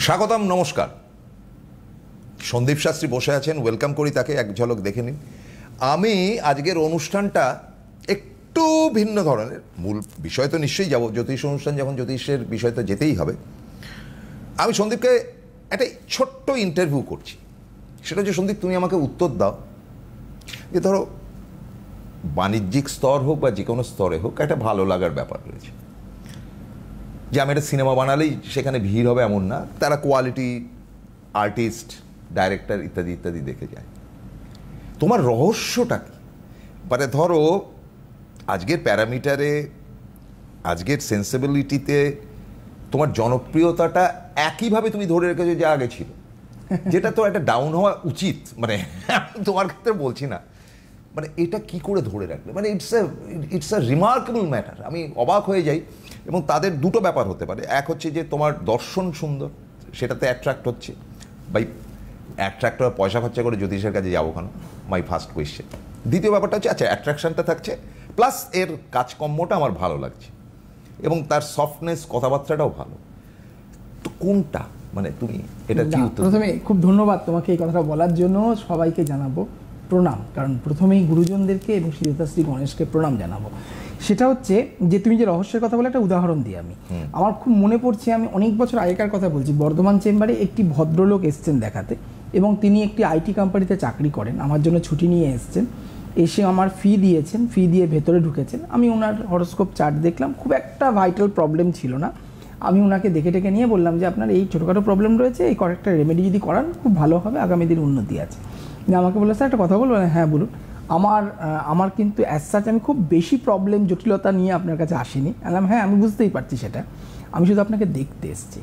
স্বাগতম, নমস্কার। সন্দীপ শাস্ত্রী বসে আছেন, ওয়েলকাম করি তাকে, এক ঝলক দেখে নিন। আমি আজকের অনুষ্ঠানটা একটু ভিন্ন ধরনের, মূল বিষয় তো নিশ্চয়ই যাব, জ্যোতিষ অনুষ্ঠান যখন জ্যোতিষের বিষয় তো যেতেই হবে। আমি সন্দীপকে একটা ছোট্ট ইন্টারভিউ করছি, সেটা হচ্ছে সন্দীপ তুমি আমাকে উত্তর দাও যে ধরো বাণিজ্যিক স্তর হোক বা যে কোনো স্তরে হোক একটা ভালো লাগার ব্যাপার রয়েছে, যে আমি একটা সিনেমা বানালেই সেখানে ভিড় হবে এমন না, তারা কোয়ালিটি আর্টিস্ট, ডাইরেক্টর ইত্যাদি ইত্যাদি দেখে যায়। তোমার রহস্যটা কি? মানে ধরো আজকের প্যারামিটারে, আজকের সেন্সিবিলিটিতে তোমার জনপ্রিয়তাটা একইভাবে তুমি ধরে রেখেছো যে আগে ছিল, যেটা তো একটা ডাউন হওয়া উচিত। মানে তোমার ক্ষেত্রে বলছি না, মানে এটা কি করে ধরে রাখলে, মানে ইটস আ রিমার্কেবল ম্যাটার। আমি অবাক হয়ে যাই। এবং তাদের দুটো ব্যাপার হতে পারে, এক হচ্ছে যে তোমার দর্শন সুন্দর, সেটাতে অ্যাট্রাক্ট হচ্ছে, বাই অ্যাট্রাক্ট পয়সা খরচা করে জ্যোতিষের কাছে যাবো কেন, মাই ফার্স্ট কোয়েশ্চেন। দ্বিতীয় ব্যাপারটা হচ্ছে আচ্ছা অ্যাট্রাকশনটা থাকছে, প্লাস এর কাজকর্মটা আমার ভালো লাগছে এবং তার সফটনেস, কথাবার্তাটাও ভালো। তো কোনটা, মানে তুমি এটা কি উত্তর? প্রথমে খুব ধন্যবাদ তোমাকে এই কথাটা বলার জন্য। সবাইকে জানাবো প্রণাম, কারণ প্রথমেই গুরুজনদেরকে এবং শ্রী গণেশকে প্রণাম জানাবো। সেটা হচ্ছে যে তুমি যে রহস্যের কথা বলে একটা উদাহরণ দিই আমি। আমার খুব মনে পড়ছে, আমি অনেক বছর আগেকার কথা বলছি, বর্ধমান চেম্বারে একটি ভদ্রলোক এসছেন দেখাতে, এবং তিনি একটি আইটি কোম্পানিতে চাকরি করেন। আমার জন্য ছুটি নিয়ে এসছেন, এসে আমার ফি দিয়েছেন, ফি দিয়ে ভেতরে ঢুকেছেন। আমি ওনার হরোস্কোপ চার্ট দেখলাম, খুব একটা ভাইটাল প্রবলেম ছিল না। আমি ওনাকে দেখে টেকে নিয়ে বললাম যে আপনার এই ছোটোখাটো প্রবলেম রয়েছে, এই কয়েকটা রেমেডি যদি করান খুব ভালো হবে, আগামী দিন উন্নতি আছে। আমাকে বললো স্যার একটা কথা বলবো? হ্যাঁ বলুন। আমার কিন্তু অ্যাজ সাচ আমি খুব বেশি প্রবলেম জটিলতা নিয়ে আপনার কাছে আসিনি। বললাম হ্যাঁ আমি বুঝতেই পারছি সেটা, আমি শুধু আপনাকে দেখতে এসেছি।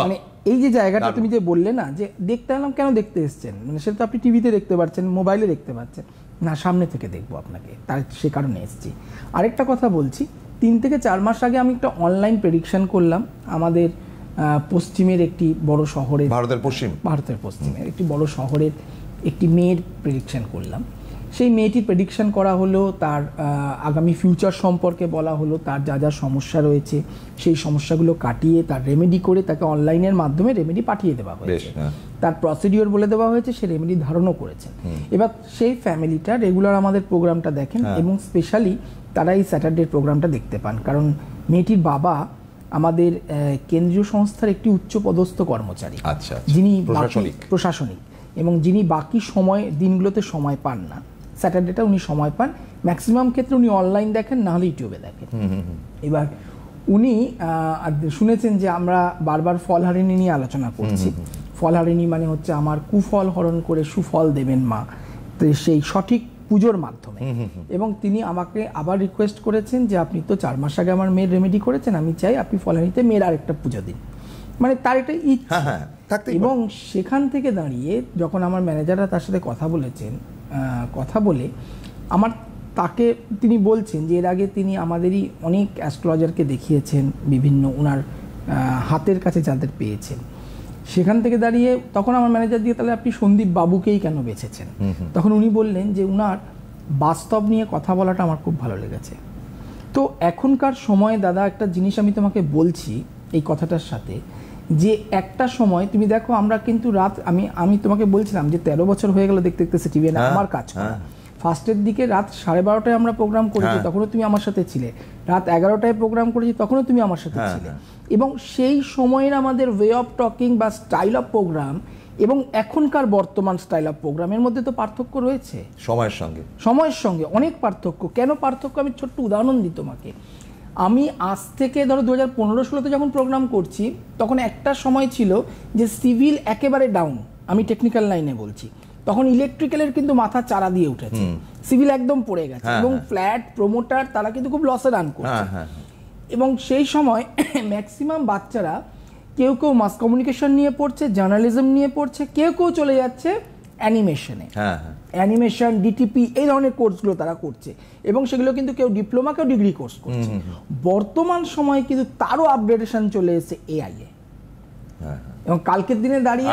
মানে এই যে জায়গাটা তুমি যে বললে না যে দেখতে এলাম, কেন দেখতে এসছেন, মানে সেটা তো আপনি টিভিতে দেখতে পাচ্ছেন, মোবাইলে দেখতে পাচ্ছেন না, সামনে থেকে দেখবো আপনাকে, তার সে কারণে এসেছি। আরেকটা কথা বলছি, 3 থেকে 4 মাস আগে আমি একটা অনলাইন প্রেডিকশন করলাম আমাদের পশ্চিমের একটি বড় শহরে, ভারতের পশ্চিমের একটি বড় শহরের একটি মেয়ের প্রেডিকশন করলাম। সেই মেয়েটির প্রেডিকশন করা হলো, তার আগামী ফিউচার সম্পর্কে বলা হলো, তার যা যা সমস্যা রয়েছে সেই সমস্যাগুলো কাটিয়ে তার রেমেডি করে তাকে অনলাইনের মাধ্যমে রেমেডি পাঠিয়ে দেওয়া হয়েছে, তার প্রসিডিওর বলে দেওয়া হয়েছে, সে রেমেডি ধারণও করেছে। এবার সেই ফ্যামিলিটা রেগুলার আমাদের প্রোগ্রামটা দেখেন এবং স্পেশালি তারা এই স্যাটারডের প্রোগ্রামটা দেখতে পান, কারণ মেয়েটির বাবা আমাদের কেন্দ্রীয় সংস্থার একটি উচ্চপদস্থ কর্মচারী, যিনি প্রশাসনিক, এবং যিনি বাকি দিনগুলোতে সময় পান না, স্যাটারডেটা উনি সময় পান। ম্যাক্সিমাম ক্ষেত্রে উনি অনলাইন দেখেন, না হলে ইউটিউবে দেখেন। এবার উনি শুনেছেন যে আমরা বারবার ফলহারিণী নিয়ে আলোচনা করছি। ফলহারিণী মানে হচ্ছে আমার কুফল হরণ করে সুফল দেবেন মা, তো সেই সঠিক পুজোর মাধ্যমে। এবং তিনি আমাকে আবার রিকোয়েস্ট করেছেন যে আপনি তো 4 মাস আগে আমার মেয়ের রেমেডি করেছেন, আমি চাই আপনি ফলহারিণীতে মেয়ের আরেকটা পুজো দিন। মানে তার একটা ইচ্ছা। এবং সেখান থেকে দাঁড়িয়ে যখন আমার ম্যানেজাররা তার সাথে কথা বলেছেন, কথা বলে তাকে তিনি বলছেন যে এর আগে তিনি আমাদেরই অনেক অ্যাস্ট্রোলজারকে দেখিয়েছেন, বিভিন্ন ওনার হাতের কাছে যাদের পেয়েছেন। সেখান থেকে দাঁড়িয়ে তখন আমার ম্যানেজার দিয়ে তাহলে আপনি সন্দীপ বাবুকেই কেন বেছেছেন? তখন উনি বললেন যে উনার বাস্তব নিয়ে কথা বলাটা আমার খুব ভালো লেগেছে। তো এখনকার সময়ে দাদা একটা জিনিস আমি তোমাকে বলছি এই কথাটার সাথে, যে একটা সময় তুমি দেখো আমরা কিন্তু রাত, আমি তোমাকে বলছিলাম যে 13 বছর হয়ে গেল দেখতে দেখতে টিভি না আমার কাজ করা। ফার্স্টের দিকে রাত 12:30টায় আমরা প্রোগ্রাম করেছি, তখনও তুমি আমার সাথে ছিলে। রাত 11টায় প্রোগ্রাম করেছি, তখনও তুমি আমার সাথে ছিলে। এবং সেই সময়ের আমাদের ওয়ে অফ টকিং বা স্টাইল অফ প্রোগ্রাম এবং এখনকার বর্তমান স্টাইল অফ প্রোগ্রামের মধ্যে তো পার্থক্য রয়েছে, সময়ের সঙ্গে অনেক পার্থক্য। কেন পার্থক্য? আমি ছোট্ট উদাহরণ দিই তোমাকে। আমি আজ থেকে ধরো 2015-16তে যখন প্রোগ্রাম করছি, তখন একটা সময় ছিল যে সিভিল একেবারে ডাউন, আমি টেকনিক্যাল লাইনে বলছি, তখন ইলেকট্রিক্যালের কিন্তু মাথা চারা দিয়ে উঠেছে, সিভিল একদম পড়ে গেছে, এবং ফ্ল্যাট প্রমোটার তারা কিন্তু খুব লসে রান করছে। এবং সেই সময় ম্যাক্সিমাম বাচ্চারা কেউ মাস কমিউনিকেশন নিয়ে পড়ছে, জার্নালিজম নিয়ে পড়ছে, কেউ চলে যাচ্ছে অ্যানিমেশনে, অ্যানিমেশন, ডিটিপি, এই ধরনের কোর্সগুলো তারা করছে, এবং সেগুলো কিন্তু কেউ ডিপ্লোমা, কেউ ডিগ্রি কোর্স করছে। বর্তমান সময়ে কিন্তু তারও আপগ্রেডেশন চলে এসেছে এআই এ, এবং কালকের দিনে দাঁড়িয়ে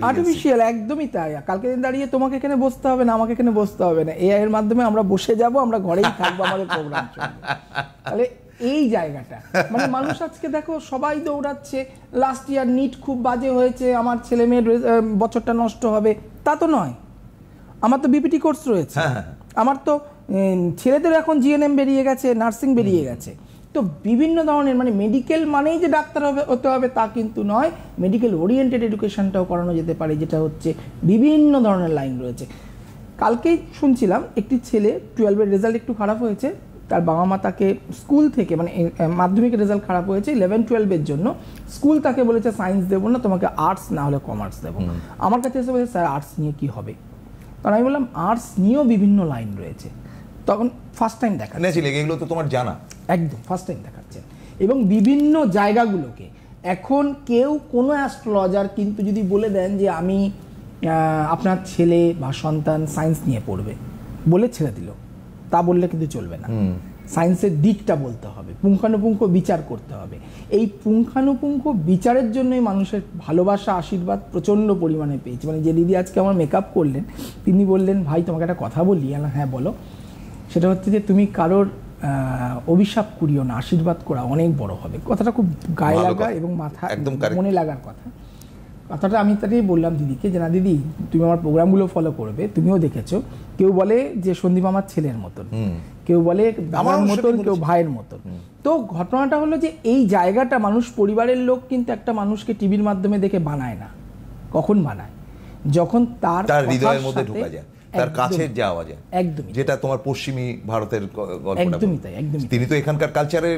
আর্টিফিশিয়াল, একদমই তাই। কালকের দিন দাঁড়িয়ে তোমাকে এখানে বসতে হবে না, আমাকে এখানে বসতে হবে না, এআই এর মাধ্যমে আমরা বসে যাব, আমরা ঘরেই থাকবো, আমাদের প্রোগ্রাম চলবে। তাহলে এই জায়গাটা মানে মানুষ আজকে দেখো সবাই দৌড়াচ্ছে, লাস্ট ইয়ার নিট খুব বাজে হয়েছে, আমার ছেলে মেয়ের বছরটা নষ্ট হবে, তা তো নয়। আমার তো বিপিটি কোর্স রয়েছে, আমার তো ছেলেদের এখন জিএনএম বেরিয়ে গেছে, নার্সিং বেরিয়ে গেছে। তো বিভিন্ন ধরনের মানে মেডিকেল মানেই যে ডাক্তার হতে হবে তা কিন্তু নয়, মেডিকেল ওরিয়েন্টেড এডুকেশনটাও করানো যেতে পারে, যেটা হচ্ছে বিভিন্ন ধরনের লাইন রয়েছে। কালকেই শুনছিলাম একটি ছেলে 12-এর রেজাল্ট একটু খারাপ হয়েছে, তার বাবা মা তাকে স্কুল থেকে মানে মাধ্যমিকের রেজাল্ট খারাপ হয়েছে 11-12-এর জন্য, স্কুল তাকে বলেছে সায়েন্স দেবো না, তোমাকে আর্টস না হলে কমার্স দেবো। আমার কাছে এসে বলেছে স্যার আর্টস নিয়ে কি হবে? কারণ আমি বললাম আর্টস নিয়েও বিভিন্ন লাইন রয়েছে। তখন ফার্স্ট টাইম দেখা এগুলো তো তোমার জানা, একদম ফার্স্ট টাইম দেখাচ্ছে। এবং বিভিন্ন জায়গাগুলোকে এখন কেউ কোনো অ্যাস্ট্রোলজার কিন্তু যদি বলে দেন যে আমি আপনার ছেলে বা সন্তান সায়েন্স নিয়ে পড়বে বলে ছেড়ে দিল, তা বললে কিন্তু চলবে না। সায়েন্সের দিকটা বলতে হবে, পুঙ্খানুপুঙ্খ বিচার করতে হবে। এই পুঙ্খানুপুঙ্খ বিচারের জন্যই মানুষের ভালোবাসা আশীর্বাদ প্রচণ্ড পরিমাণে পেয়েছে। মানে যে দিদি আজকে আমার মেকআপ করলেন, তিনি বললেন ভাই তোমাকে একটা কথা বলি। হ্যাঁ বলো। সেটা হচ্ছে যে তুমি কারোর অভিশাপ করিও না, আশীর্বাদ করা অনেক বড় হবে। কথাটা খুব গায়ে লাগা এবং মাথা মনে লাগার কথা। কথাটা আমি তাকেই বললাম দিদিকে যে না দিদি তুমি আমার প্রোগ্রামগুলো ফলো করবে, তুমিও দেখেছো কেউ বলে যে সন্দীপ আমার ছেলের মতন, কেউ বলে আমার মতন, কেউ ভাইয়ের মতন। তো ঘটনাটা হলো যে এই জায়গাটা মানুষ পরিবারের লোক কিন্তু একটা মানুষকে টিভির মাধ্যমে দেখে বানায় না। কখন বানায়? যখন তার হৃদয়ের মধ্যে ঢোকা যায়, তার কাছে যাওয়া যায়। একদমই, যেটা তোমার পশ্চিমী ভারতের গল্পটা। একদমই তাই, একদমই। তিনি তো এখানকার কালচারে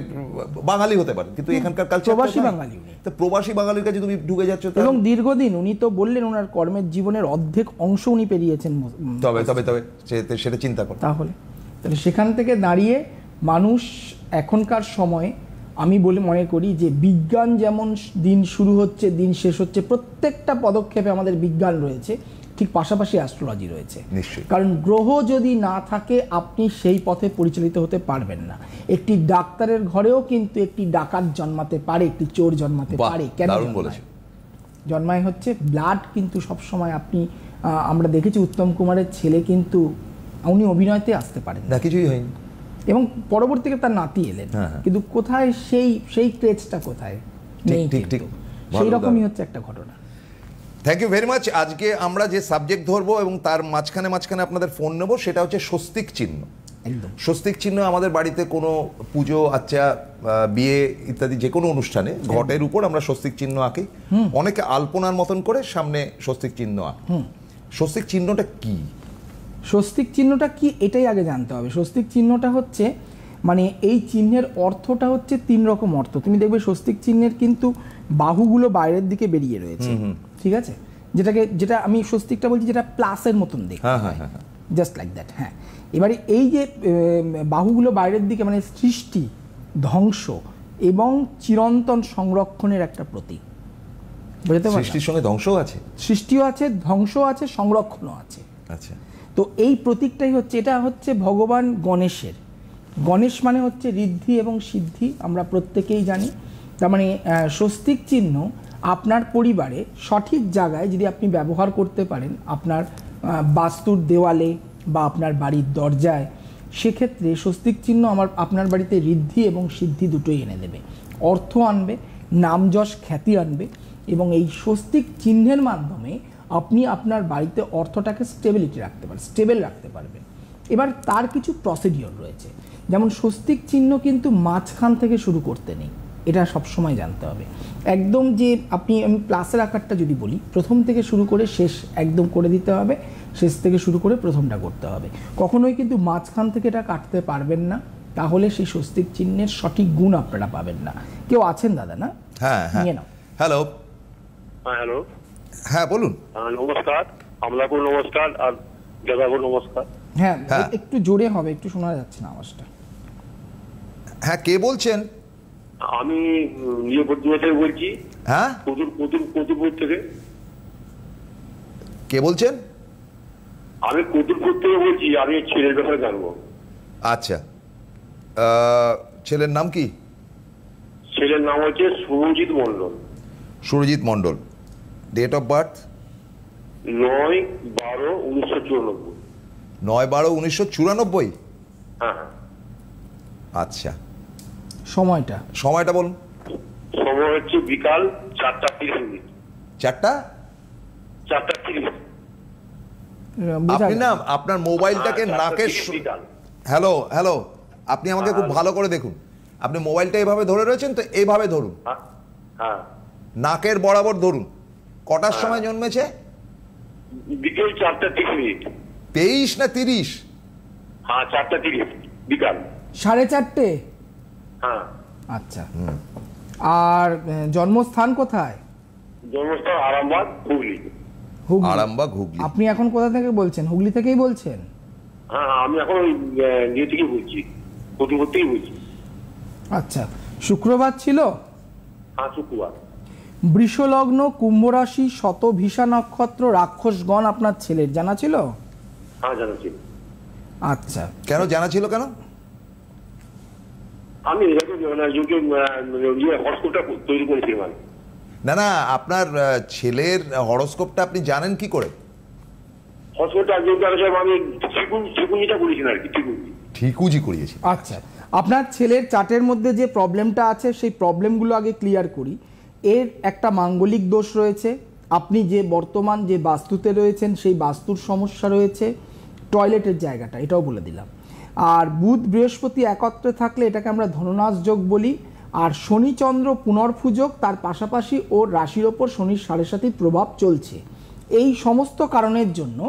বাঙালি হতে পারেন, কিন্তু এখানকার কালচার প্রবাসী বাঙালি উনি। তো প্রবাসী বাঙালির কাছে তুমি ঢুকে যাচ্ছ। এবং দীর্ঘদিন উনি তো বললেন ওনার কর্মের জীবনের অর্ধেক অংশ উনি পেরিয়েছেন। তবে তবে তবে সেটা চিন্তা করো। তাহলে সেখান থেকে দাঁড়িয়ে মানুষ এখনকার সময়ে আমি বলে মনে করি যে বিজ্ঞান যেমন দিন শুরু হচ্ছে দিন শেষ হচ্ছে, প্রত্যেকটা পদক্ষেপে আমাদের বিজ্ঞান রয়েছে, ঠিক পাশাপাশি অ্যাস্ট্রোলজি রয়েছে। কারণ গ্রহ যদি না থাকে আপনি সেই পথে পরিচালিত হতে পারবেন না। একটি ডাক্তারের ঘরেও কিন্তু একটি ডাকাত জন্মাতে পারে, একটি চোর জন্মাতে পারে। কেন জন্মায় হচ্ছে ব্লাড কিন্তু সবসময় আপনি আমরা দেখেছি উত্তম কুমারের ছেলে কিন্তু উনি অভিনয়তে আসতে পারেন না, কিছুই হয়নি, এবং পরবর্তীতে তার নাতি এলেন, কিন্তু কোথায় সেই ক্রেজটা কোথায় নেই। সেই রকমই হচ্ছে একটা ঘটনা। Thank you very much. আজকে আমরা যে সাবজেক্ট ধরবো এবং তার মাঝখানে মাঝখানে আপনাদের ফোন নেবো, সেটা হচ্ছে স্বস্তিক চিহ্ন। একদম স্বস্তিক চিহ্ন আমাদের বাড়িতে কোনো পুজো আচ্চা বিয়ে ইত্যাদি যে কোনো অনুষ্ঠানে ঘটের উপর আমরা স্বস্তিক চিহ্ন আঁকি। অনেকে আলপনার মতন করে সামনে স্বস্তিক চিহ্ন আঁকি। স্বস্তিক চিহ্নটা কি? স্বস্তিক চিহ্নটা কি এটাই আগে জানতে হবে। স্বস্তিক চিহ্নটা হচ্ছে মানে এই চিহ্নের অর্থটা হচ্ছে 3 রকম অর্থ। তুমি দেখবে স্বস্তিক চিহ্নের কিন্তু বাহুগুলো বাইরের দিকে বেরিয়ে রয়েছে, ঠিক আছে? যেটা আমি স্বস্তিকটা বলছি যেটা প্লাসের মতন দেখতে হয়, জাস্ট লাইক দ্যাট। হ্যাঁ, এবারে এই যে বাহুগুলো বাইরের দিকে মানে সৃষ্টি, ধ্বংস এবং চিরন্তন সংরক্ষণের একটা প্রতীক। বুঝতে পারছো? সৃষ্টির সঙ্গে ধ্বংসও আছে, সৃষ্টিও আছে, ধ্বংসও আছে, সংরক্ষণও আছে। আচ্ছা, তো এই প্রতীকটাই হচ্ছে, এটা হচ্ছে ভগবান গণেশের। গণেশ মানে হচ্ছে ঋদ্ধি এবং সিদ্ধি, আমরা প্রত্যেকেই জানি। তার মানে স্বস্তিক চিহ্ন আপনার পরিবারে সঠিক জায়গায় যদি আপনি ব্যবহার করতে পারেন, আপনার বাস্তুর দেওয়ালে বা আপনার বাড়ির দরজায়, সেক্ষেত্রে স্বস্তিক চিহ্ন আপনার বাড়িতে ঋদ্ধি এবং সিদ্ধি দুটোই এনে দেবে, অর্থ আনবে, নাম যশ খ্যাতি আনবে। এবং এই স্বস্তিক চিহ্নের মাধ্যমে আপনি আপনার বাড়িতে অর্থটাকে স্টেবল রাখতে পারবেন। এবার তার কিছু প্রসিডিওর রয়েছে, যেমন স্বস্তিক চিহ্ন কিন্তু মাঝখান থেকে শুরু করতে নেই, এটা সবসময় জানতে হবে। একদম যে আমি প্লাসের আকারটা যদি বলি, প্রথম থেকে শুরু করে শেষ একদম করে দিতে হবে, শেষ থেকে শুরু করে প্রথমটা করতে হবে। কখনোই কিন্তু মাঝখান থেকে এটা কাটতে পারবেন না, তাহলে সেই স্বস্তিক চিহ্নের সঠিক গুণ আপনারা পাবেন না। কেউ আছেন দাদা? না, হ্যাঁ, নিয়ে নাও। হ্যালো। হ্যালো, হ্যাঁ বলুন। নমস্কার, আমলাপুর নমস্কার, আর দাদাগো নমস্কার। হ্যাঁ, একটু জোরে হবে, একটু শোনা যাচ্ছে না আওয়াজটা। হ্যাঁ, কে বলছেন? আমি নিয়োগপত্র থেকে বলছি। হ্যাঁ, কতুলপুর থেকে। কে বলছেন? আমি কতুলপুর থেকে বলছি, আমি ছেলের ব্যাপারে জানবো। আচ্ছা, ছেলের নাম কি? ছেলের নাম হচ্ছে Surajit Mondal. Surajit Mondal. Date of birth? 9/12/1994। 9/12/1994? হ্যাঁ। আচ্ছা, সময়টা বলুন। সময় হচ্ছে বিকাল 4:30। 4:30। আপনি না আপনার মোবাইলটাকে নাকের হ্যালো হ্যালো আপনি আমাকে খুব ভালো করে দেখুন, আপনি মোবাইলটা এভাবে ধরে রয়েছেন তো এইভাবে ধরুন, হ্যাঁ নাকের বরাবর ধরুন। কটার সময় জন্মেছে? বিকেল 4:30। 23 না 30? হ্যাঁ 4:30 বিকাল 4:30। হ্যাঁ। আচ্ছা, আর জন্মস্থান কোথায়? জন্মস্থান আরামবাগ, হুগলি। হুগলি। আরামবাগ, হুগলি। আপনি এখন কোথা থেকে বলছেন? হুগলি থেকেই বলছেন? হ্যাঁ আমি এখন ইয়ে থেকে বলছি, কতুলপুর থেকেই বলছি। আচ্ছা, শুক্রবার ছিল? হ্যাঁ শুক্রবার। বৃষলগ্ন, কুম্ভ রাশি, শতভিষা নক্ষত্র, রাক্ষসগণ আপনার ছেলের, জানা ছিল? হ্যাঁ জানা ছিল। আচ্ছা, কেন জানা ছিল কেন? আমি এরকম হরস্কোপটা তৈরি করেছি। মানে না না, আপনার ছেলের হরোস্কোপটা আপনি জানেন কি করে? হরস্কোপটা আমি ঠিকুজিটা করেছি আর কি, ঠিকুজি করিয়েছি। আচ্ছা, আপনার ছেলের চার্টের মধ্যে যে প্রবলেমটা আছে সেই প্রবলেমগুলো আগে ক্লিয়ার করি। এর একটা মাঙ্গলিক দোষ রয়েছে, আপনি যে বর্তমান যে বাস্তুতে রয়েছেন সেই বাস্তুর সমস্যা রয়েছে, টয়লেটের জায়গাটা এটাও বলে দিলাম। আর বুধ বৃহস্পতি একত্রে থাকলে এটাকে আমরা ধনুনাশ যোগ বলি। আর শনি চন্দ্র পুনর্ফুযোগ, তার পাশাপাশি ওর রাশির ওপর শনির 7.5 প্রভাব চলছে। এই সমস্ত কারণের জন্য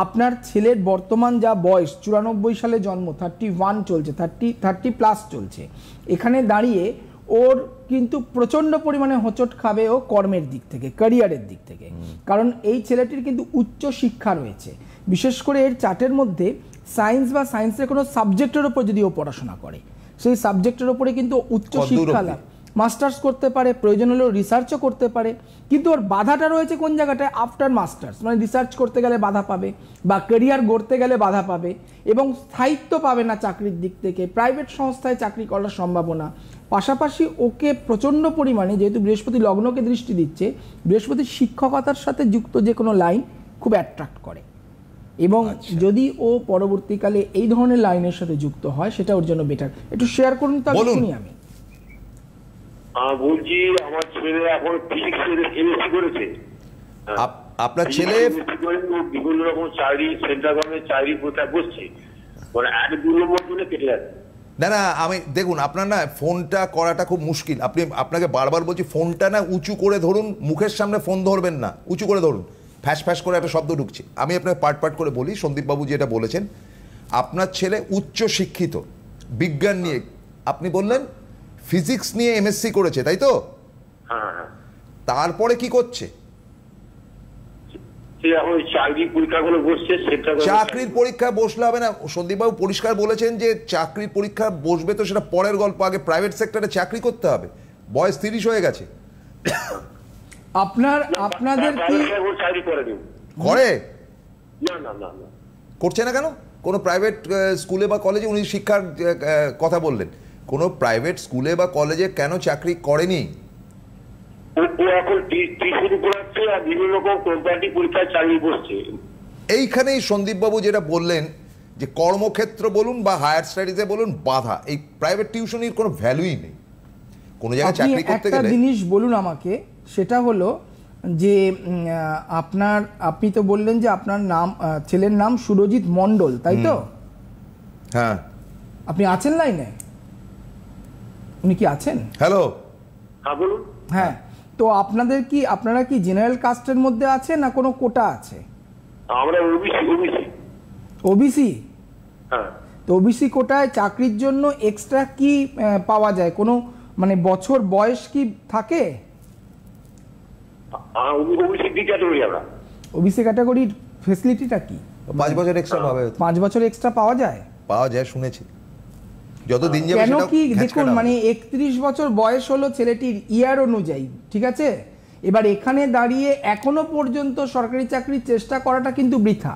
আপনার ছেলের বর্তমান যা বয়স, 94 সালে জন্ম, 31 চলছে, 30+ চলছে, এখানে দাঁড়িয়ে ওর কিন্তু প্রচণ্ড পরিমাণে হোঁচট খাবে ও কর্মের দিক থেকে, ক্যারিয়ারের দিক থেকে। কারণ এই ছেলেটির কিন্তু উচ্চ শিক্ষা রয়েছে, বিশেষ করে এর চার্টের মধ্যে সায়েন্স বা সায়েন্সের কোনো সাবজেক্টের ওপর যদি ও পড়াশোনা করে, সেই সাবজেক্টের ওপরে কিন্তু উচ্চ শিক্ষা লাভ, মাস্টার্স করতে পারে, প্রয়োজন হলেও রিসার্চও করতে পারে। কিন্তু ওর বাধাটা রয়েছে কোন জায়গাটায়? আফটার মাস্টার্স, মানে রিসার্চ করতে গেলে বাধা পাবে বা ক্যারিয়ার গড়তে গেলে বাধা পাবে, এবং স্থায়িত্ব পাবে না চাকরির দিক থেকে, প্রাইভেট সংস্থায় চাকরি করার সম্ভাবনা। পাশাপাশি ওকে প্রচণ্ড পরিমাণে, যেহেতু বৃহস্পতি লগ্নকে দৃষ্টি দিচ্ছে, বৃহস্পতি শিক্ষকতার সাথে যুক্ত যে কোনো লাইন খুব অ্যাট্রাক্ট করে, এবং যদি ও পরবর্তীকালে এই ধরনের লাইনের সাথে যুক্ত হয় সেটা ওর জন্য বেটার। একটু শেয়ার করুন তো, শুনি আমি। বলছি আমার ছেলে এখন ফিজিক্সের এমএসসি করেছে। আপনার ছেলে বিভিন্ন রকম চাকরি, সেন্ট্রাল গভর্নমেন্ট চাকরি কোথায় বসছে, মানে 1-2 নম্বর জন্য কেটে যাচ্ছে। না না, আমি দেখুন আপনার না ফোনটা করাটা খুব মুশকিল। আপনাকে বারবার বলছি ফোনটা না উঁচু করে ধরুন, মুখের সামনে ফোন ধরবেন না, উঁচু করে ধরুন, ফ্যাস ফ্যাস করে একটা শব্দ ঢুকছে। আমি আপনাকে পার্ট করে বলি, সন্দীপবাবু যেটা বলেছেন, আপনার ছেলে উচ্চ শিক্ষিত, বিজ্ঞান নিয়ে, আপনি বললেন ফিজিক্স নিয়ে এমএসসি করেছে, তাই তো? হ্যাঁ। তারপরে কি করছে? চাকরির পরীক্ষা বসলে হবে না সন্দীপবাবু, পরিষ্কার বলেছেন যে চাকরির পরীক্ষা বসবে তো সেটা পরের গল্প, আগে প্রাইভেট সেক্টরে চাকরি করতে হবে। বয়স 30 হয়ে গেছে। আপনাদের কি করে? না করছে না কেন? কোনো প্রাইভেট স্কুলে বা কলেজে, উনি শিক্ষার কথা বললেন, কোনো প্রাইভেট স্কুলে বা কলেজে কেন চাকরি করেনি? এইখানেই সন্দীপবাবু যেটা বললেন যে কর্মক্ষেত্র বলুন বা হায়ার স্টাডিজে বলুন বাধা, এই প্রাইভেট টিউশনির কোনো ভ্যালুই নেই কোনো জায়গায় চাকরি করতে গেলে। একটা জিনিস বলুন আমাকে, সেটা হলো যে আপনি তো বললেন যে আপনার নাম, ছেলের নাম সুরজিৎ মণ্ডল, তাই তো? হ্যাঁ। আপনি আছেন লাইনে? উনি কি আছেন? হ্যালো, হ্যাঁ বলুন। হ্যাঁ, তো আপনারা কি জেনারেল কাস্টের মধ্যে আছেন না কোনো কোটা আছে? আমরা ওবিসি। হ্যাঁ। তো ওবিসি কোটায় চাকরির জন্য এক্সট্রা কি পাওয়া যায়? কোনো মানে বছর বয়স কি থাকে? ওবিসি ক্যাটাগরির ফ্যাসিলিটিটা কি? 5 বছর এক্সট্রা পাবে। 5 বছর এক্সট্রা পাওয়া যায়? পাওয়া যায় শুনেছি, যত দিন যাবে কেন সেটা কি দেখুন, মানে 31 বছর বয়স হলো ছেলেটির ইয়ার অনুযায়ী, ঠিক আছে? এবার এখানে দাঁড়িয়ে এখনো পর্যন্ত সরকারি চাকরির চেষ্টা করাটা কিন্তু বৃথা।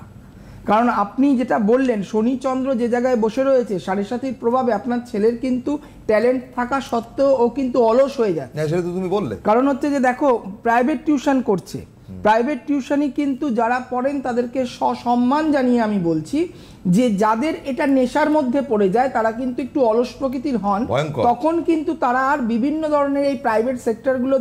কারণ আপনি যেটা বললেন, শনি চন্দ্র যে জায়গায় বসে রয়েছে 7.5 প্রভাবে আপনার ছেলের কিন্তু ট্যালেন্ট থাকা সত্ত্বেও ও কিন্তু অলস হয়ে যায়। সেটা তো তুমি বললে। কারণ হচ্ছে যে দেখো, প্রাইভেট টিউশন করছে, প্রাইভেট টিউশনি কিন্তু যারা পড়েন তাদেরকে সসম্মান জানিয়ে আমি বলছি যে যাদের এটা নেশার মধ্যে পড়ে যায় তারা কিন্তু একটু অলস প্রকৃতির হন, তখন কিন্তু তারা আর বিভিন্ন ধরনের এই প্রাইভেট সেক্টরগুলো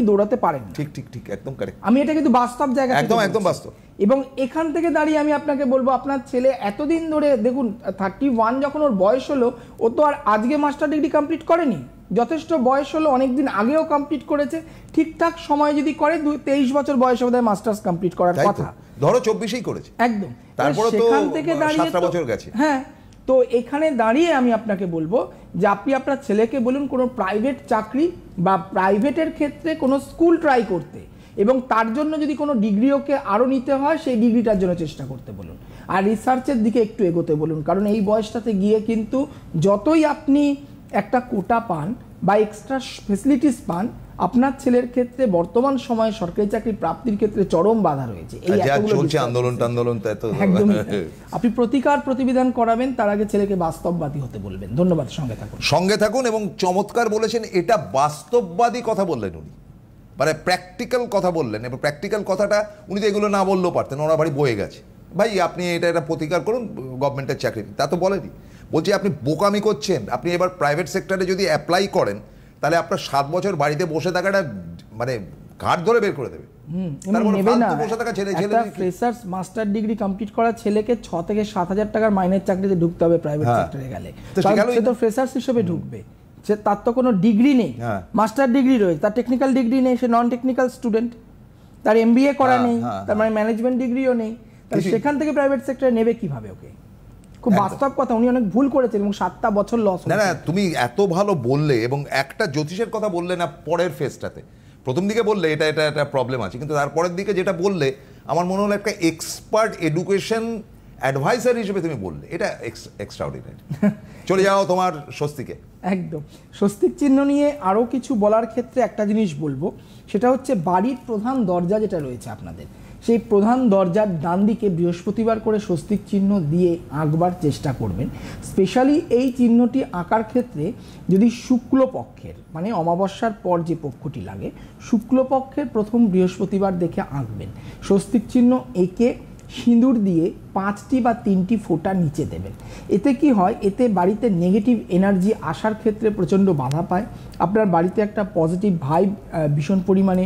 দৌড়াতে পারেন। ঠিক ঠিক ঠিক, একদম কারেক্ট। আমি এটা কিন্তু বাস্তব জায়গা থেকে একদম একদম বাস্তব। এবং এখান থেকে দাঁড়িয়ে আমি আপনাকে বলবো, আপনার ছেলে এতদিন ধরে দেখুন 31 যখন ওর বয়স হলো, ও তো আর আজকে মাস্টার ডিগ্রি কমপ্লিট করেনি, যথেষ্ট বয়স হলো, অনেকদিন আগেও কমপ্লিট করেছে। ঠিকঠাক সময় যদি করে 23 বছর বয়সে বোধহয় মাস্টার্স কমপ্লিট করার কথা, ধরো 24এই করেছে একদম। তারপরে তো সেখান থেকে দাঁড়িয়ে 7 বছর গেছে। হ্যাঁ, তো এখানে দাঁড়িয়ে আমি আপনাকে বলবো যে আপনি আপনার ছেলেকে বলুন কোনো প্রাইভেট চাকরি বা প্রাইভেটের ক্ষেত্রে কোনো স্কুল ট্রাই করতে, এবং তার জন্য যদি কোনো ডিগ্রি ওকে আরও নিতে হয় সেই ডিগ্রিটার জন্য চেষ্টা করতে বলুন, আর রিসার্চের দিকে একটু এগোতে বলুন। কারণ এই বয়সটাতে গিয়ে কিন্তু যতই আপনি একটা কোটা পান বা এক্সট্রা ফেসিলিটিস পান, আপনার ছেলের ক্ষেত্রে বর্তমান সময়ে সরকারি চাকরি প্রাপ্তির ক্ষেত্রে চরম বাধা রয়েছে। এই চলছে আন্দোলন টান্দোলন, তাই তো একদমই। আপনি প্রতিকার প্রতিবিধান করাবেন, তার আগে ছেলেকে বাস্তববাদী হতে বলবেন। ধন্যবাদ, সঙ্গে থাকুন। এবং চমৎকার বলেছেন, এটা বাস্তববাদী কথা বললেন উনি, মানে প্র্যাকটিক্যাল কথা বললেন। এবার প্র্যাকটিক্যাল কথাটা উনি তো এগুলো না বললেও পারতেন, ওনার বাড়ি বয়ে গেছে, ভাই আপনি এটা প্রতিকার করুন, গভর্নমেন্টের চাকরি, তা তো বলেনি। বলছি আপনি বোকামি করছেন, আপনি এবার প্রাইভেট সেক্টরে যদি অ্যাপ্লাই করেন তাহলে আপনার 7 বছর বাড়িতে বসে থাকাটা মানে ঘাট ধরে বের করে দেবে। ফ্রেশার্স মাস্টার ডিগ্রি কমপ্লিট করা ছেলেকে 6 থেকে 7 হাজার টাকার মাইনের চাকরিতে ঢুকতে হবে প্রাইভেট সেক্টরে গেলে, সে তো ফ্রেশার্স হিসেবে ঢুকবে, সে তার তো কোনো ডিগ্রি নেই, মাস্টার ডিগ্রি রয়েছে, তার টেকনিক্যাল ডিগ্রি নেই, সে নন টেকনিক্যাল স্টুডেন্ট, তার MBA করা নেই, তার মানে ম্যানেজমেন্ট ডিগ্রিও নেই, তাহলে সেখান থেকে প্রাইভেট সেক্টরে নেবে কিভাবে ওকে? খুব বাস্তব কথা, উনি অনেক ভুল করেছেন এবং 7টা বছর লস। না না, তুমি এত ভালো বললে, এবং একটা জ্যোতিষের কথা বললে না পরের ফেজটাতে, প্রথম দিকে বললে এটা একটা প্রবলেম আছে, কিন্তু তারপরের দিকে যেটা বললে আমার মনে হলো একটা এক্সপার্ট এডুকেশন অ্যাডভাইসার হিসেবে তুমি বললে, এটা এক্সট্রাঅর্ডিনারি। চলে যাও তোমার স্বস্তিকে। একদম, স্বস্তিক চিহ্ন নিয়ে আরও কিছু বলার ক্ষেত্রে একটা জিনিস বলবো, সেটা হচ্ছে বাড়ির প্রধান দরজা যেটা রয়েছে আপনাদের, সেই প্রধান দরজার ডান দিকে বৃহস্পতিবার করে স্বস্তিক চিহ্ন দিয়ে আঁকবার চেষ্টা করবেন। স্পেশালি এই চিহ্নটি আঁকার ক্ষেত্রে যদি শুক্লপক্ষের, মানে অমাবস্যার পর যে পক্ষটি লাগে, শুক্লপক্ষের প্রথম বৃহস্পতিবার দেখে আঁকবেন। স্বস্তিক চিহ্ন এঁকে সিঁদুর দিয়ে 5টি বা 3টি ফোঁটা নিচে দেবেন। এতে কি হয়, এতে বাড়িতে নেগেটিভ এনার্জি আসার ক্ষেত্রে প্রচণ্ড বাধা পায়, আপনার বাড়িতে একটা পজিটিভ ভাইব ভীষণ পরিমাণে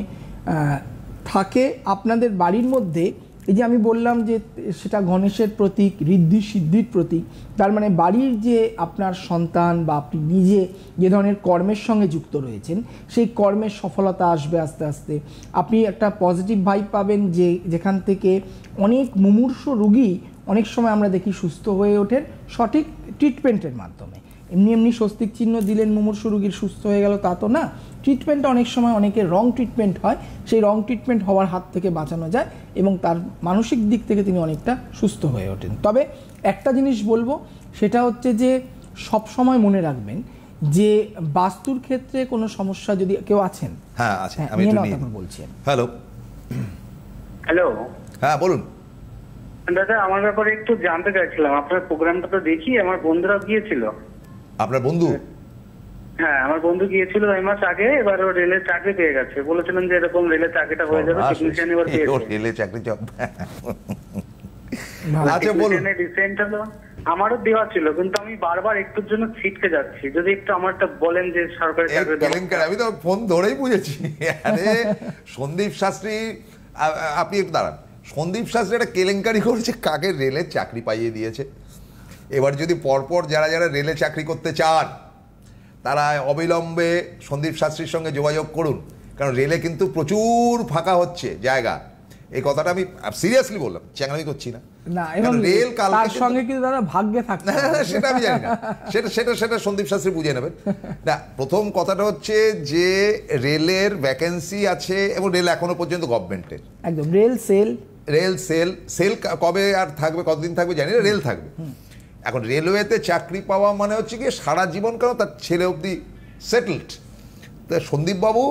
থাকে। আপনাদের বাড়ির মধ্যে এই যে আমি বললাম যে সেটা গণেশের প্রতীক, ঋদ্ধি সিদ্ধির প্রতীক, তার মানে বাড়ির যে আপনার সন্তান বা আপনি নিজে যে ধরনের কর্মের সঙ্গে যুক্ত রয়েছেন, সেই কর্মের সফলতা আসবে আস্তে আস্তে। আপনি একটা পজিটিভ ভাইব পাবেন, যে যেখান থেকে অনেক মুমূর্ষু রোগী অনেক সময় আমরা দেখি সুস্থ হয়ে ওঠেন সঠিক ট্রিটমেন্টের মাধ্যমে। এমনি স্বস্তিক চিহ্ন দিলেন মুমূর্ষু রোগীর সুস্থ হয়ে গেল তা তো না, ট্রিটমেন্টটা অনেক সময় অনেকের রং ট্রিটমেন্ট হয়, সেই রং ট্রিটমেন্ট হওয়ার হাত থেকে বাঁচানো যায় এবং তার মানসিক দিক থেকে তিনি অনেকটা সুস্থ হয়ে ওঠেন। তবে একটা জিনিস বলবো, সেটা হচ্ছে যে সব সময় মনে রাখবেন যে বাস্তুর ক্ষেত্রে কোনো সমস্যা যদি কেউ আছেন, হ্যাঁ আছে, আমি একটু নিয়ে বলছি। হ্যালো, হ্যাঁ বলুন দাদা। আমার ব্যাপারে একটু জানতে চাইছিলাম, আপনার প্রোগ্রামটা তো দেখি, আমার বন্ধুরা গিয়েছিল। আপনার বন্ধু? হ্যাঁ, আমার বন্ধু গিয়েছিল 2 মাস আগে, এবার ও রেলের চাকরি পেয়ে গেছে, বলেছিলেন যে এরকম রেলের চাকরিটা হয়ে যাবে, টেকনিশিয়ান এবার পেয়েছে। রেলের চাকরি জব, আচ্ছা বলুন। রিসেন্ট হলো, আমারও দেওয়া ছিল, কিন্তু আমি বারবার একটুর জন্য ছিটকে যাচ্ছি, যদি একটু আমারটা বলেন যে সরকারি চাকরি। আমি তো ফোন ধরেই বুঝেছি, আরে সন্দীপ শাস্ত্রী, আপনি একটু দাঁড়ান। সন্দীপ শাস্ত্রী একটা কেলেঙ্কারি করেছে, কাকে রেলের চাকরি পাইয়ে দিয়েছে। এবার যদি পরপর যারা যারা রেলে চাকরি করতে চান তারা অবিলম্বে সন্দীপ শাস্ত্রীর সঙ্গে যোগাযোগ করুন, কারণ রেলে কিন্তু প্রচুর ফাঁকা হচ্ছে জায়গা। এই কথাটা আমি সিরিয়াসলি বললাম, চ্যাংড়ামি করছি না। রেল তার সঙ্গে কিন্তু দাদা ভাগ্যে থাকে না, সেটা আমি জানি না, সেটা সন্দীপ শাস্ত্রী বুঝে নেবেন। না, প্রথম কথাটা হচ্ছে যে রেলের ভ্যাকেন্সি আছে এবং রেল এখনো পর্যন্ত গভর্নমেন্টের, একদম রেল সেল কবে আর থাকবে, কতদিন থাকবে জানি না, রেল থাকবে। এখন রেলওয়েতে চাকরি পাওয়া মানে হচ্ছে কি সারা জীবন, কারণ তার ছেলে অবধি সেটেলড। তা সন্দীপবাবু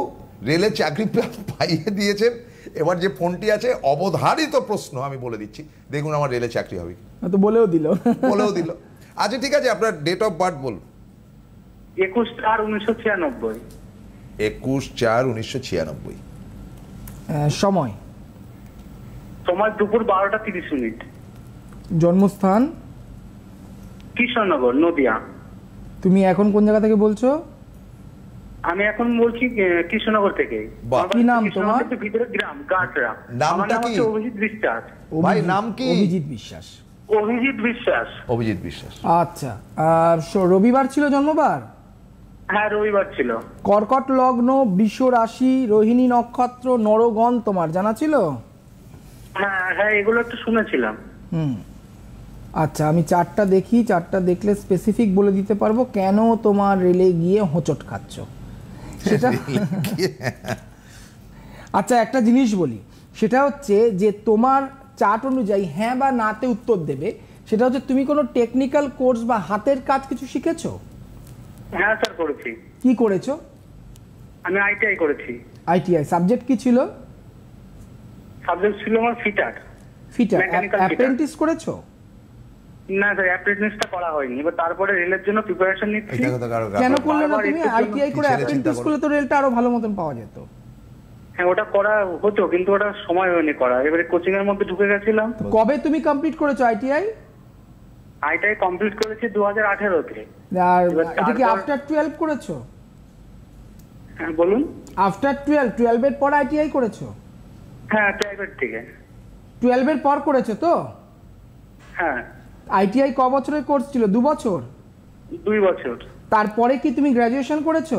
রেলে চাকরি পাইয়ে দিয়েছেন। এবার যে ফোনটি আছে, অবধারিত প্রশ্ন আমি বলে দিচ্ছি, দেখুন আমার রেলে চাকরি হবে তো বলেও দিল। আচ্ছা ঠিক আছে, আপনার ডেট অফ বার্থ বলুন। 21/4/1996। 21/4/1996। সময় সময় দুপুর 12:30। জন্মস্থান? কৃষ্ণনগর, নদিয়া। তুমি এখন কোন জায়গা থেকে বলছো? আমি এখন বলছি কৃষ্ণনগর থেকে। বাহ। কি নাম তোমার? ভিতরে গ্রাম গাটরা। নামটা আমার নাম কি? হচ্ছে অভিজিৎ বিশ্বাস। ভাই নাম কি? অভিজিৎ বিশ্বাস। অভিজিৎ বিশ্বাস। অভিজিৎ বিশ্বাস। আচ্ছা, আর রবিবার ছিল জন্মবার? হ্যাঁ, রবিবার ছিল। কর্কট লগ্ন, বৃষ রাশি, রোহিণী নক্ষত্র, নরগণ তোমার জানা ছিল? হ্যাঁ হ্যাঁ, এগুলো একটু শুনেছিলাম। আচ্ছা, আমি চারটা দেখি, চারটা দেখলে স্পেসিফিক বলে দিতে পারবো কেন তোমার রেলে গিয়ে হোঁচট খাচ্ছ সেটা। আচ্ছা, একটা জিনিস বলি, সেটা হচ্ছে যে তোমার চার্ট অনুযায়ী হ্যাঁ বা নাতে উত্তর দেবে। সেটা হচ্ছে তুমি কোনো টেকনিক্যাল কোর্স বা হাতের কাজ কিছু শিখেছো? হ্যাঁ স্যার, করেছি। কি করেছো? আমি আইটিআই করেছি। আইটিআই সাবজেক্ট কি ছিল? সাবজেক্ট ছিল আমার fitter. Fitter. Mechanical fitter। Apprentice করেছো? না স্যার, অ্যাপ্রেন্টিসটা করা হয়নি। এবার তারপরে রেলের জন্য প্রিপারেশন নিচ্ছি। কেন করলে না বারবার তুমি? একটু আইটিআই করে ছেড়ে অ্যাপ্রেন্টিস চিন্তা করলে তো রেলটা আরো ভালো মতন পাওয়া যেত। হ্যাঁ, ওটা করা হতো কিন্তু ওটা সময় হয়নি করা। এবারে কোচিং এর মধ্যে ঢুকে গেছিলাম। কবে তুমি কমপ্লিট করেছো আইটিআই? আইটিআই কমপ্লিট করেছি 2018-তে। আর এবার এটা কি তারপর- আফটার 12 করেছো? হ্যাঁ বলুন। আফটার 12 এর পর আইটিআই করেছো? হ্যাঁ, প্রাইভেট থেকে। 12 এর পর করেছো তো? হ্যাঁ, আইটিআই ক বছরের কোর্স ছিল? 2 বছর? 2 বছর। তারপরে কি তুমি গ্র্যাজুয়েশন করেছো?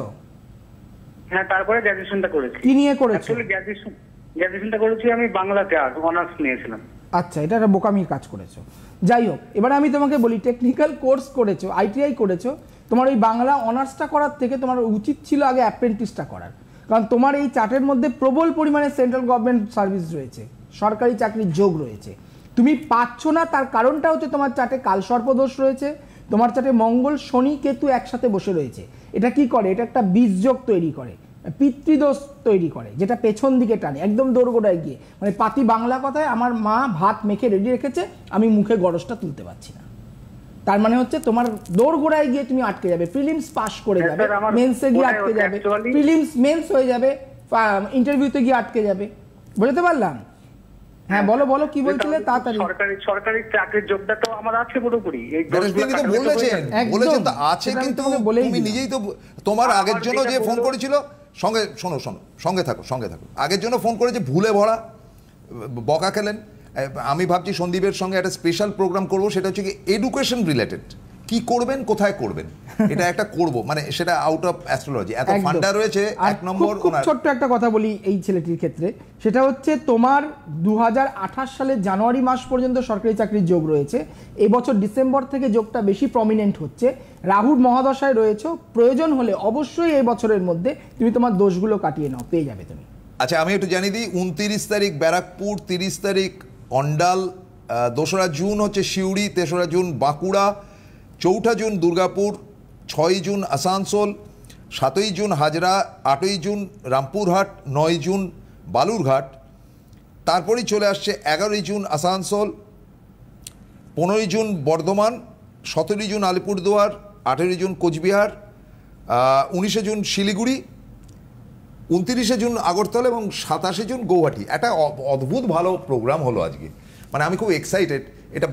হ্যাঁ, তারপরে গ্র্যাজুয়েশনটা করেছি। কি নিয়ে করেছো? অ্যাকচুয়ালি গ্র্যাজুয়েশনটা করেছি আমি বাংলাতে, অনার্স নিয়েছিলাম। আচ্ছা, এটা একটা বোকামির কাজ করেছো। যাই হোক, এবার আমি তোমাকে বলি, টেকনিক্যাল কোর্স করেছো, আইটিআই করেছো, তোমার এই বাংলা অনার্সটা করার থেকে তোমার উচিত ছিল আগে অ্যাপ্রেন্টিসটা করার। কারণ তোমার এই চার্টের মধ্যে প্রবল পরিমাণে সেন্ট্রাল গভর্নমেন্ট সার্ভিস রয়েছে, সরকারি চাকরির যোগ রয়েছে। তুমি পাচ্ছ না, তার কারণটা হচ্ছে তোমার চার্টে কালসর্পদোষ রয়েছে, তোমার চার্টে মঙ্গল শনি কেতু একসাথে বসে রয়েছে। এটা কি করে? এটা একটা বীজযোগ তৈরি করে, পিতৃদোষ তৈরি করে, যেটা পেছন দিকে টানে একদম দোরগোড়ায় গিয়ে। মানে পাতি বাংলা কথায়, আমার মা ভাত মেখে রেডি রেখেছে, আমি মুখে গরজটা তুলতে পারছি না। তার মানে হচ্ছে তোমার দোরগোড়ায় গিয়ে তুমি আটকে যাবে, প্রিলিমস পাস করে হ্যাঁ, যাবে, স্যার, আমার মেন্সে গিয়ে ওটাই আটকে যাবে, actually- প্রিলিমস মেন্স হয়ে যাবে, ইন্টারভিউতে গিয়ে আটকে যাবে। বুঝতে পারলাম? হ্যাঁ, বলো বলো, কি বলছিলে তাড়াতাড়ি। সরকারি চাকরির যোগ্যতা তো আমার আছে পুরোপুরি। এই ব্যাটাস তিনি তো বলেছেন, একদম। বলেছেন তো আছে, সেটা আমি কিন্তু তোমাকে বলেই তুমি দিলাম। নিজেই তো তোমার আমার আগের জন্য যেটা যে ফোন বললো- করেছিল, সঙ্গে শোনো শোনো, সঙ্গে থাকো সঙ্গে থাকো, আগের জন্য ফোন করেছে ভুলে ভরা, বকা খেলেন। আমি ভাবছি সন্দীপের সঙ্গে একটা স্পেশাল প্রোগ্রাম করব, সেটা হচ্ছে কি এডুকেশন রিলেটেড, কি করবেন কোথায় করবেন, এটা একটা করব, মানে সেটা আউট অফ অ্যাস্ট্রোলজি, এত একদম। ফান্ডা রয়েছে। আর এক নম্বর খুব ওনার ছোট্ট একটা কথা বলি এই ছেলেটির ক্ষেত্রে, সেটা হচ্ছে তোমার 2028 সালের জানুয়ারি মাস পর্যন্ত সরকারি চাকরির যোগ রয়েছে। এবছর ডিসেম্বর থেকে যোগটা বেশি প্রমিনেন্ট হচ্ছে। রাহুর মহাদশায় রয়েছে, প্রয়োজন হলে অবশ্যই এই বছরের মধ্যে তুমি তোমার দোষগুলো কাটিয়ে নাও, পেয়ে যাবে তুমি। আচ্ছা, আমি একটু জানিয়ে দিই, 29 তারিখ ব্যারাকপুর, 30 তারিখ অন্ডাল, 2রা জুন হচ্ছে সিউড়ি, 3রা জুন বাঁকুড়া, 4ঠা জুন দুর্গাপুর, 6ই জুন আসানসোল, 7ই জুন হাজরা, 8ই জুন রামপুরহাট, 9ই জুন বালুরঘাট, তারপরেই চলে আসছে 11ই জুন আসানসোল, 15ই জুন বর্ধমান, 17ই জুন আলিপুরদুয়ার, 18ই জুন কোচবিহার, 19শে জুন শিলিগুড়ি, 29শে জুন আগরতলা এবং 27শে জুন গৌহাটি। একটা অদ্ভুত ভালো প্রোগ্রাম হলো আজকে, মানে আমি খুব এক্সাইটেড, এটা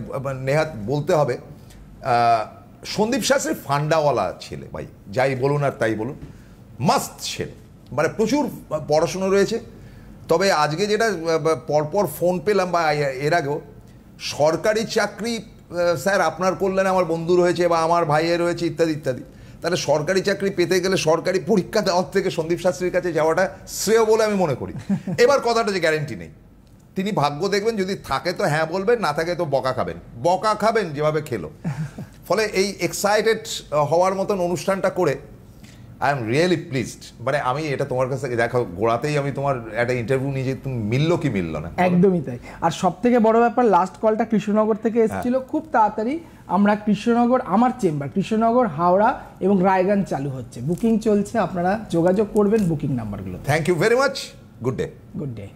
নেহাত বলতে হবে। সন্দীপ শাস্ত্রী ফান্ডাওয়ালা ছেলে ভাই, যাই বলুন আর তাই বলুন, মাস্ত ছেলে, মানে প্রচুর পড়াশুনো রয়েছে। তবে আজকে যেটা পরপর ফোন পেলাম বা এর আগেও, সরকারি চাকরি স্যার আপনার কল্যাণে আমার বন্ধু রয়েছে বা আমার ভাইয়ের রয়েছে ইত্যাদি ইত্যাদি, তাহলে সরকারি চাকরি পেতে গেলে সরকারি পরীক্ষা দেওয়ার থেকে সন্দীপ শাস্ত্রীর কাছে যাওয়াটা শ্রেয় বলে আমি মনে করি। এবার কথাটা যে গ্যারেন্টি নেই, তিনি ভাগ্য দেখবেন, যদি থাকে তো হ্যাঁ বলবেন, না থাকে তো বকা খাবেন যেভাবে খেলো। ফলে এই এক্সাইটেড হওয়ার মতন অনুষ্ঠানটা করে আই এম রিয়েলি প্লিজড। মানে আমি এটা তোমার কাছে দেখো, গোড়াতেই আমি তোমার একটা ইন্টারভিউ নিয়ে, যে তুমি মিললো কি মিললো না, একদমই তাই। আর সব থেকে বড় ব্যাপার, লাস্ট কলটা কৃষ্ণনগর থেকে এসেছিল, খুব তাড়াতাড়ি আমরা কৃষ্ণনগর, আমার চেম্বার কৃষ্ণনগর, হাওড়া এবং রায়গঞ্জ চালু হচ্ছে, বুকিং চলছে, আপনারা যোগাযোগ করবেন বুকিং নাম্বারগুলো। Thank you very much, good day. Good day.